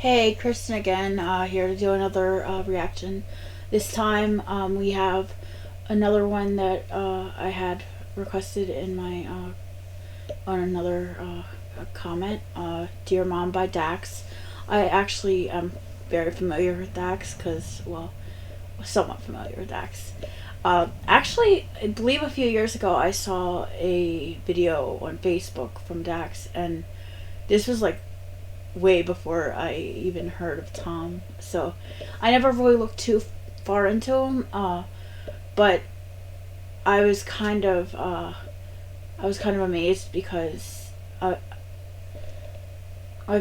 Hey, Kristin again, here to do another reaction. This time we have another one that I had requested in my on another comment. Dear Mom by Dax. I actually am very familiar with Dax because, well, somewhat familiar with Dax. Actually, I believe a few years ago I saw a video on Facebook from Dax, and this was like way before I even heard of Tom. So I never really looked too far into him. But I was kind of amazed because I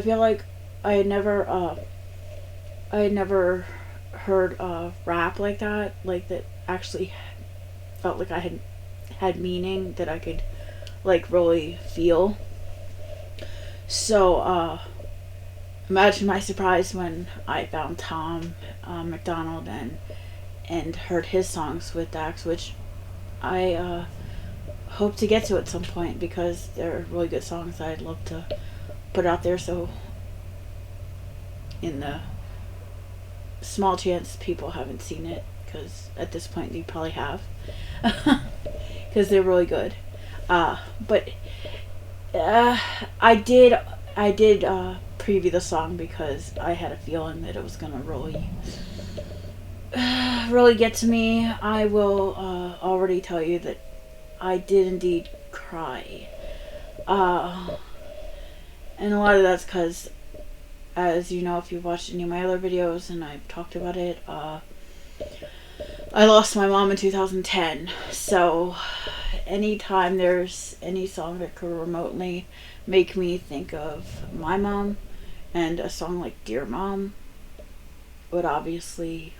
feel like I had never heard rap like that, actually felt like I had meaning that I could like really feel. So imagine my surprise when I found Tom McDonald and heard his songs with Dax, which I hope to get to at some point because they're really good songs that I'd love to put out there. So, in the small chance people haven't seen it, because at this point you probably have, because they're really good. But I did preview the song because I had a feeling that it was gonna really get to me. I will already tell you that I did indeed cry, and a lot of that's because, as you know, if you've watched any of my other videos and I've talked about it, I lost my mom in 2010. So anytime there's any song that could remotely make me think of my mom, and a song like Dear Mom would obviously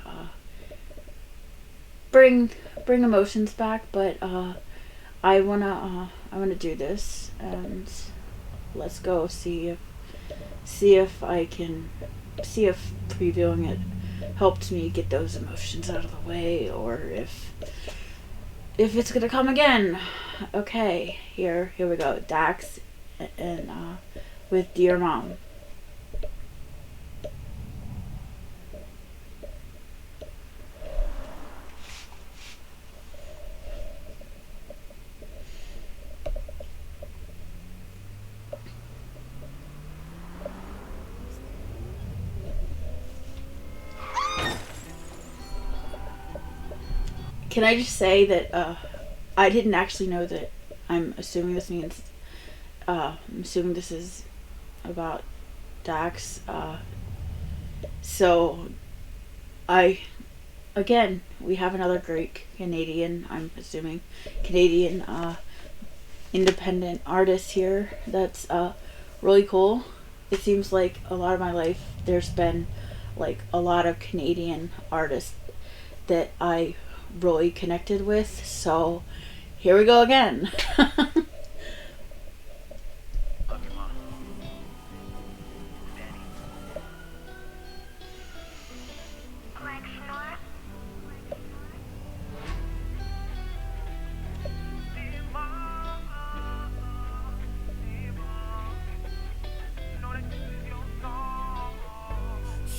bring emotions back. But I wanna do this, and let's go see if I can see if previewing it helped me get those emotions out of the way, or if it's gonna come again. Okay, here we go. Dax and with Dear Mom. Can I just say that I didn't actually know that. I'm assuming this means. I'm assuming this is about Dax. So we have another great Canadian. I'm assuming Canadian independent artist here. That's really cool. It seems like a lot of my life there's been like a lot of Canadian artists that I really connected with. So here we go again.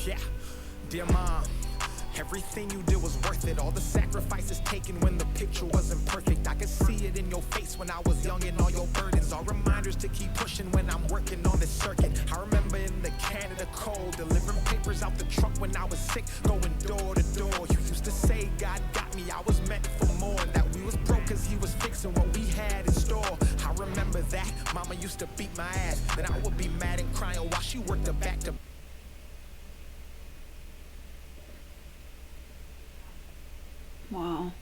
Yeah, dear mom, everything you did was worth it. All the sacrifices taken when the picture wasn't perfect. I could see it in your face when I was young, and all your burdens are reminders to keep pushing when I'm working on this circuit. I remember in the Canada cold, delivering papers out the truck when I was sick, going door to door. You used to say God got me, I was meant for more, and that we was broke cause he was fixing what we had in store. I remember that mama used to beat my ass, then I would be mad and crying while she worked the back to Wow.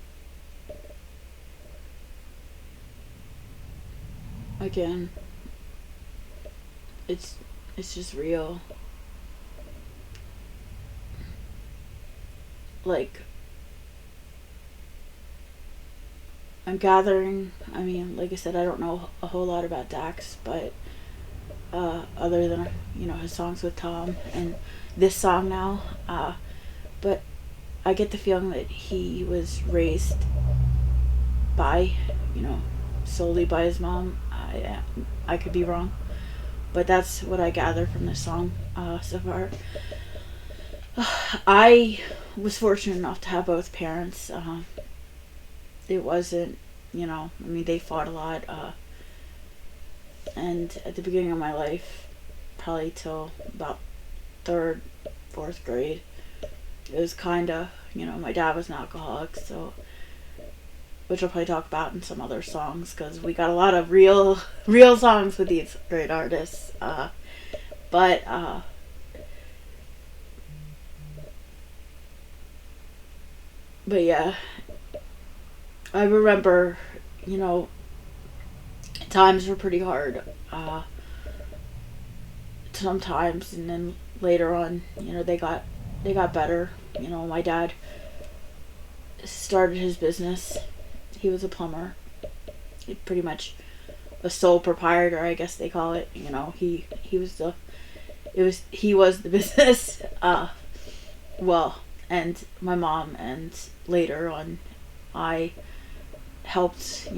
Again, it's just real. Like, I'm gathering. I mean, like I said, I don't know a whole lot about Dax, but other than his songs with Tom and this song now, but I get the feeling that he was raised by, solely by his mom. I could be wrong, But that's what I gather from this song so far. I was fortunate enough to have both parents. It wasn't, I mean, they fought a lot. And at the beginning of my life, probably till about third, fourth grade, it was kind of, my dad was an alcoholic, so, which I'll probably talk about in some other songs, because we got a lot of real songs with these great artists. But yeah, I remember, times were pretty hard sometimes, and then later on, they got better. My dad started his business. He was a plumber. He pretty much a sole proprietor, I guess they call it. He was the business. Well, and my mom, and later on, I helped,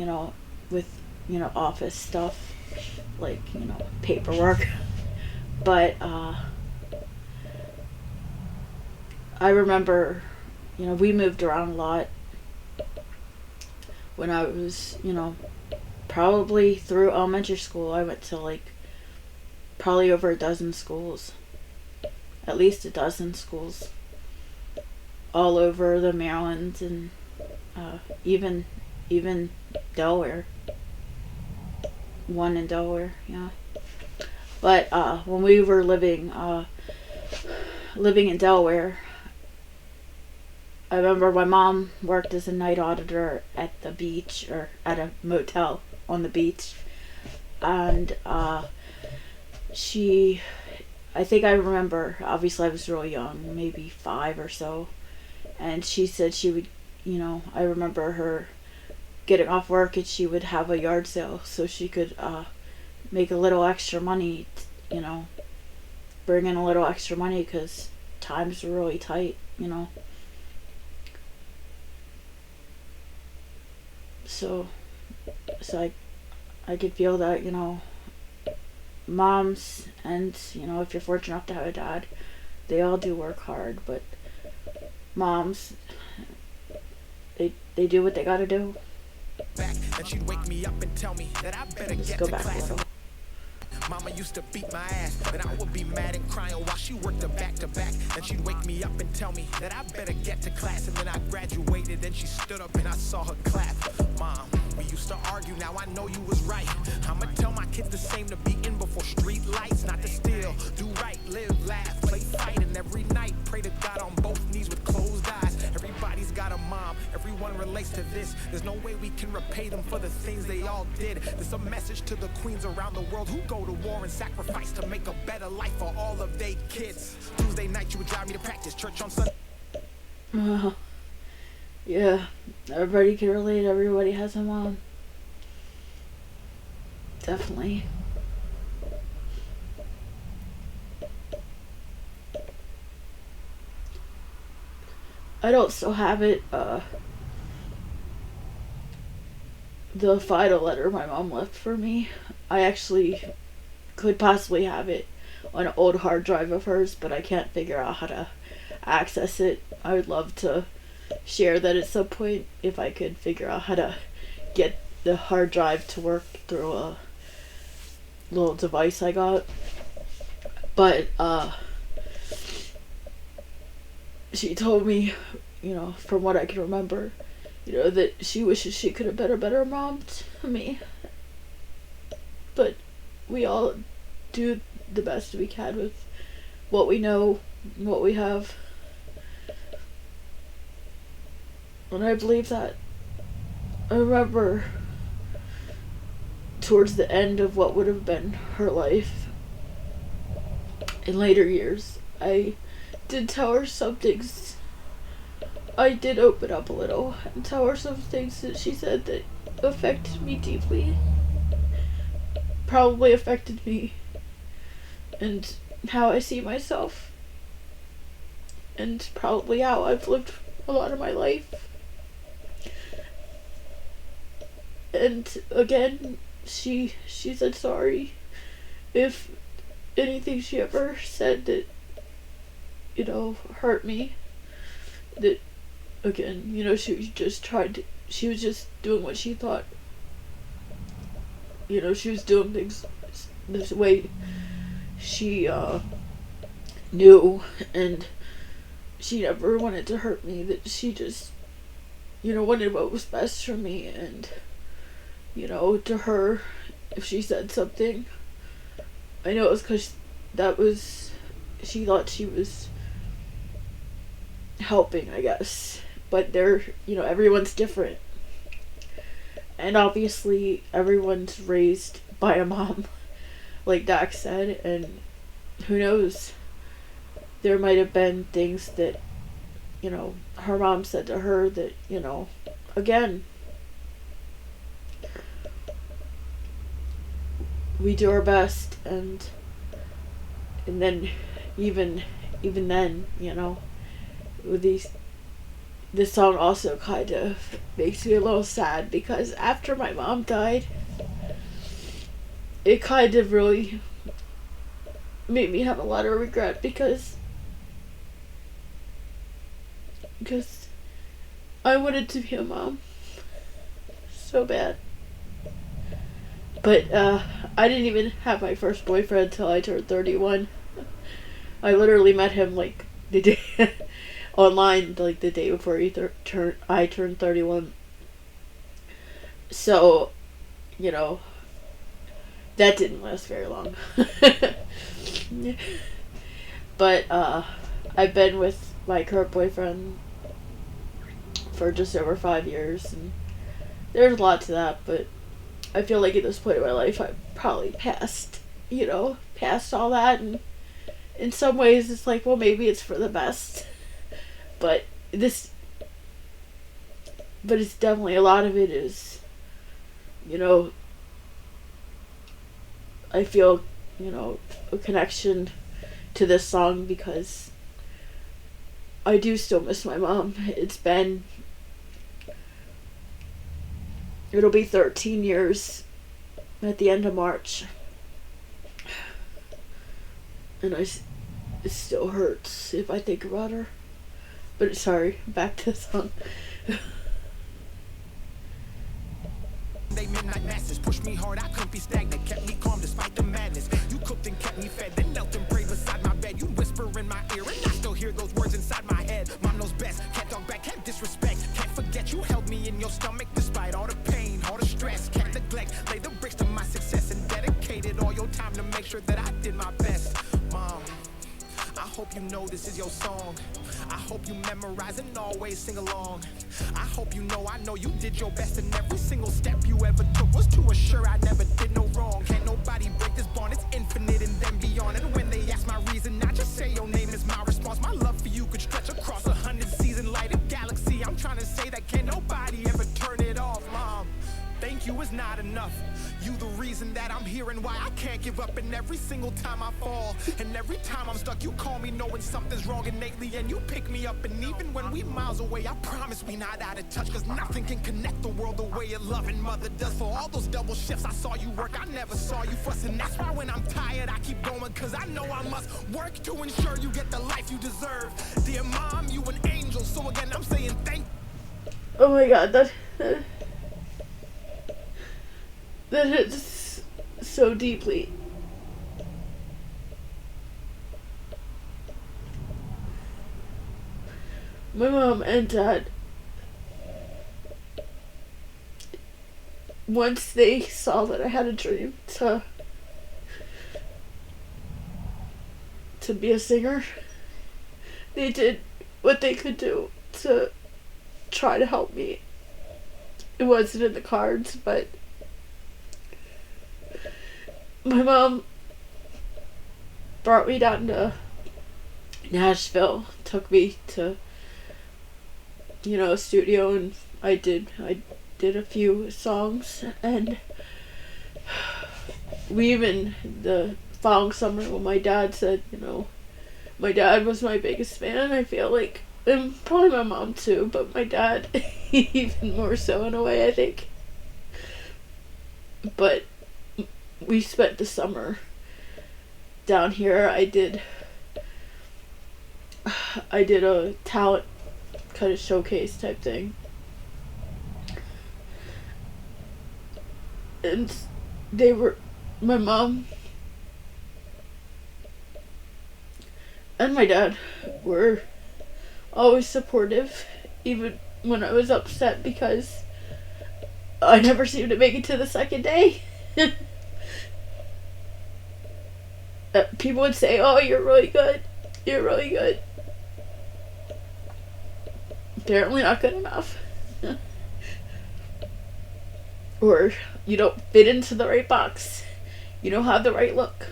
with, office stuff, like, paperwork. But, I remember, we moved around a lot when I was, probably through elementary school. I went to, like, probably over a dozen schools. At least a dozen schools. All over the Maryland and even Delaware. One in Delaware, yeah. But when we were living in Delaware, I remember my mom worked as a night auditor at the beach, or at a motel on the beach, and I think I remember, obviously I was real young, maybe 5 or so, and she said she would, I remember her getting off work and she would have a yard sale so she could make a little extra money, bring in a little extra money, because times were really tight, So I could feel that, moms, and, if you're fortunate enough to have a dad, they all do work hard, but moms, they do what they gotta do. Back, and she'd wake me up and tell me that I better Just get go to back a class. little. Mama used to beat my ass, and I would be mad and crying while she worked a back to back. And she'd wake me up and tell me that I better get to class. And then I graduated, and she stood up and I saw her clap. Mom, we used to argue, now I know you was right. I'ma tell my kids the same, to be in before street lights, not to steal, do right, live, laugh, play, fight, and every night pray to God on both knees with closed eyes. Everybody's got a mom, everyone relates to this. There's no way we can repay them for the things they all did. There's a message to the queens around the world who go to war and sacrifice to make a better life for all of their kids. Tuesday night you would drive me to practice, church on Sunday. Yeah, everybody can relate. Everybody has a mom. Definitely. I don't still have it. The final letter my mom left for me. I actually could possibly have it on an old hard drive of hers, but I can't figure out how to access it. I would love to share that at some point if I could figure out how to get the hard drive to work through a little device I got. But she told me, from what I can remember, that she wishes she could have been a better mom to me. But we all do the best we can with what we know, what we have. And I believe that. I remember towards the end of what would have been her life, in later years, I did tell her some things. I did open up a little and tell her some things that she said that affected me deeply. Probably affected me and how I see myself, and probably how I've lived a lot of my life. And again, she said sorry if anything she ever said that, hurt me. That, again, she was just doing what she thought. She was doing things this way she knew, and she never wanted to hurt me. That she just, wanted what was best for me. And, to her, if she said something, I know it was because she thought she was helping, I guess. But everyone's different. And obviously, everyone's raised by a mom, like Dak said, and who knows? There might have been things that, her mom said to her that, again, we do our best, and then even then, with this song also kind of makes me a little sad, because after my mom died, it kind of really made me have a lot of regret, because I wanted to be a mom so bad. But I didn't even have my first boyfriend till I turned 31. I literally met him like the day online, like the day before I turned 31. So, that didn't last very long. But I've been with my current boyfriend for just over 5 years, and there's a lot to that, but I feel like at this point in my life I've probably passed all that, and in some ways it's like, well, maybe it's for the best. But it's definitely, a lot of it is, I feel, a connection to this song, because I do still miss my mom. It'll be 13 years at the end of March. And it still hurts if I think about her. But sorry, back to the song. They midnight masses pushed me hard, I couldn't be stagnant, kept me calm despite the madness. You cooked and kept me fed, then knelt and prayed beside my bed. You whisper in my ear, and I still hear those words inside my head. Mom knows best, can't talk back, can't disrespect, can't forget you held me in your stomach despite all the pain, all the stress, can't neglect. Lay the bricks to my success and dedicated all your time to make sure that I did my best. Mom, I hope you know this is your song. I hope you memorize and always sing along. I hope you know I know you did your best, and every single step you ever took was to assure I never did no wrong. Can't nobody break this bond, it's infinite and then beyond. And when they ask my reason, I just say your name is my response. My love for you could stretch across 100 season lighted galaxy. I'm trying to say that can't nobody ever turn it off, Mom. Thank you is not enough. You the reason that I'm here and why I can't give up. And every single time I fall, and every time I'm stuck, you call me knowing something's wrong innately, and you pick me up. And even when we miles away, I promise we not out of touch, cause nothing can connect the world the way a loving mother does. For all those double shifts I saw you work, I never saw you fuss. And that's why when I'm tired I keep going, cause I know I must work to ensure you get the life you deserve. Dear Mom, you an angel, so again I'm saying thank. Oh my god, that hits so deeply. My mom and dad, once they saw that I had a dream to be a singer, they did what they could do to try to help me. It wasn't in the cards, but my mom brought me down to Nashville, took me to, a studio, and I did a few songs, and the following summer when my dad said, my dad was my biggest fan, I feel like, and probably my mom too, but my dad even more so in a way, I think. But we spent the summer down here I did a talent kind of showcase type thing. And my mom and my dad were always supportive, even when I was upset because I never seemed to make it to the second day. People would say, "Oh, you're really good. You're really good." Apparently not good enough. Or you don't fit into the right box. You don't have the right look.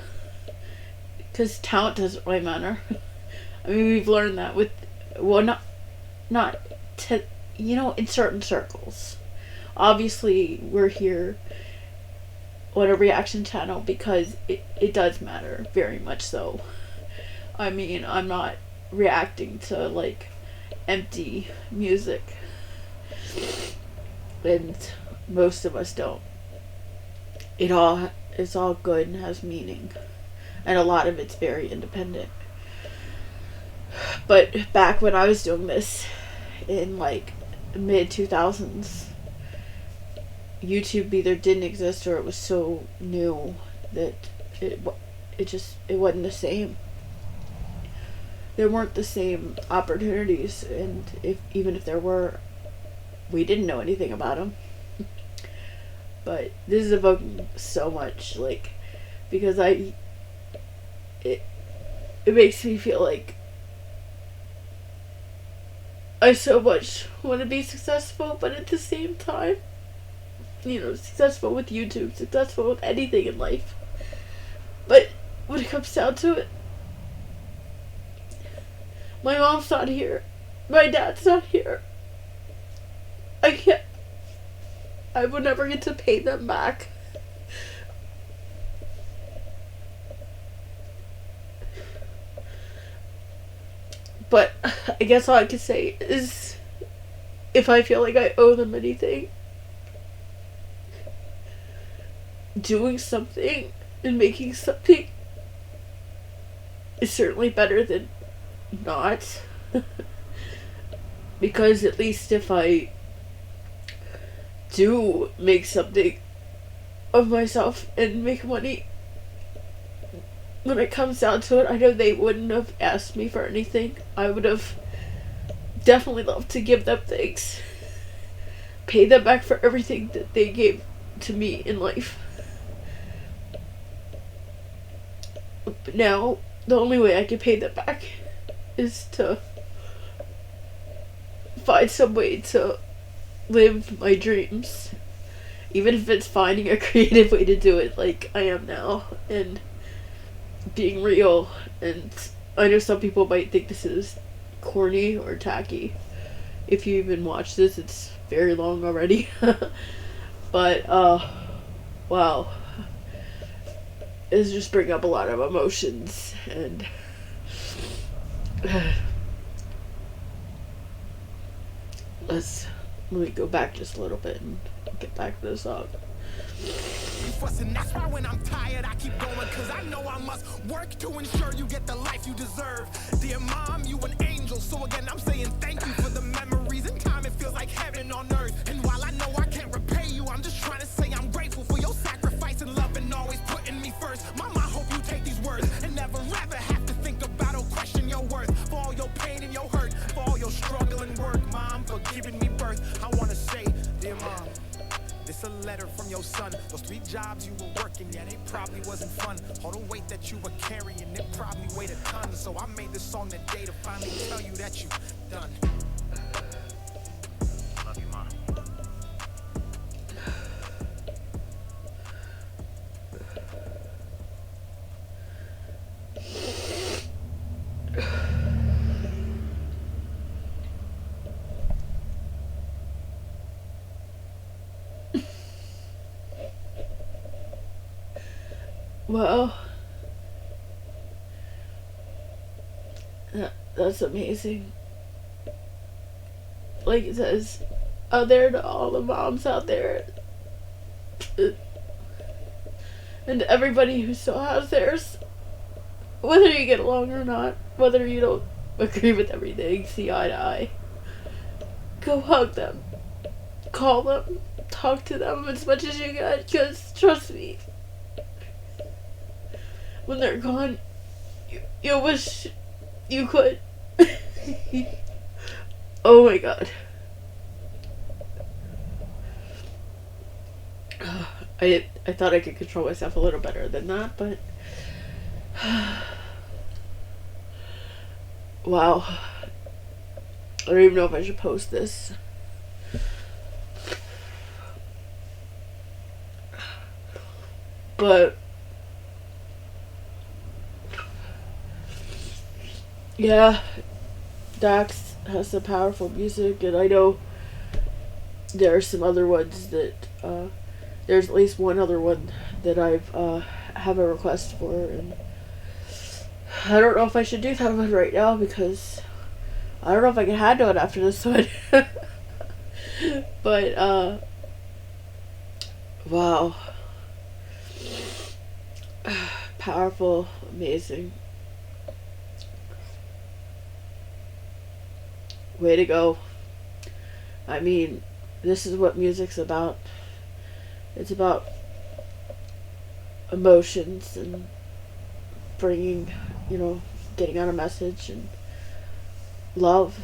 Because talent doesn't really matter. I mean, we've learned that with, well, in certain circles. Obviously, we're here on a reaction channel because it does matter, very much so. I mean, I'm not reacting to, like, empty music. And most of us don't. It's all good and has meaning. And a lot of it's very independent. But back when I was doing this in like mid 2000s, YouTube either didn't exist or it was so new that it wasn't the same. There weren't the same opportunities, and even if there were, we didn't know anything about them. But this is evoking so much, like, because it makes me feel like I so much want to be successful, but at the same time, successful with YouTube, successful with anything in life. But when it comes down to it, my mom's not here. My dad's not here. I would never get to pay them back. But I guess all I can say is, if I feel like I owe them anything, doing something and making something is certainly better than not. Because at least if I do make something of myself and make money, when it comes down to it, I know they wouldn't have asked me for anything. I would have definitely loved to give them things, pay them back for everything that they gave to me in life. But now, the only way I can pay them back is to find some way to live my dreams. Even if it's finding a creative way to do it like I am now, and being real. And I know some people might think this is corny or tacky. If you even watch this, it's very long already. But wow, it's just bringing up a lot of emotions. And let me go back just a little bit and get back to the song. And that's why when I'm tired I keep going, cause I know I must work to ensure you get the life you deserve. Dear mom, you an angel, so again I'm saying thank you for the memories. In time it feels like heaven on earth. And while I know I can't repay you, I'm just trying to say I'm grateful for your sacrifice and love and always putting me first. Mama, I hope you take these words and never ever have to think about or question your worth. For all your pain and your hurt, for all your struggle and work, mom, for giving me birth. I wanna say, dear mom, this a letter from your son. Those 3 jobs you were working, yeah, they probably wasn't fun. All the weight that you were carrying, it probably weighed a ton. So I made this song today to finally tell you that you done. Love you, Mom. Well, that's amazing. Like it says out there, to all the moms out there, and everybody who still has theirs, whether you get along or not, whether you don't agree with everything, see eye to eye, go hug them, call them, talk to them as much as you can, because trust me, when they're gone, you wish you could. Oh my god. I thought I could control myself a little better than that, but wow. I don't even know if I should post this. But yeah, Dax has some powerful music, and I know there are some other ones that there's at least one other one that I've have a request for, and I don't know if I should do that one right now because I don't know if I can handle it after this one. But wow, powerful, amazing. Way to go. I mean, this is what music's about. It's about emotions and bringing, getting out a message and love.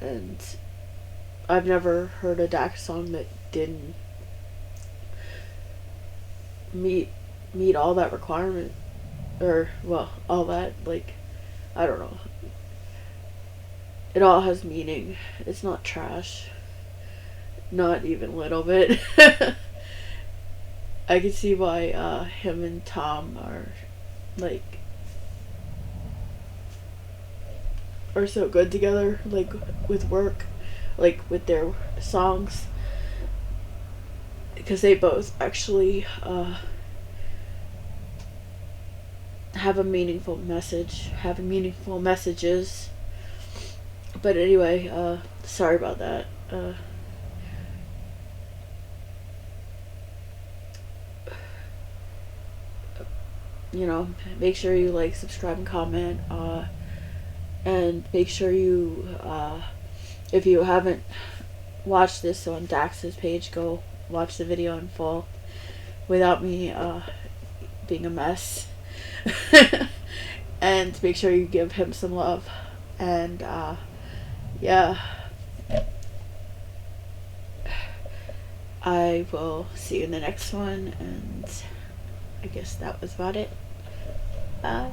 And I've never heard a Dax song that didn't meet all that requirement. Or, well, all that, I don't know. It all has meaning. It's not trash. Not even a little bit. I can see why him and Tom are so good together, with work, with their songs, because they both actually have a meaningful message, have meaningful messages. But anyway, sorry about that. Make sure you subscribe and comment, and make sure you, if you haven't watched this on Dax's page, go watch the video in full without me being a mess. And make sure you give him some love. And yeah, I will see you in the next one, and I guess that was about it. Bye.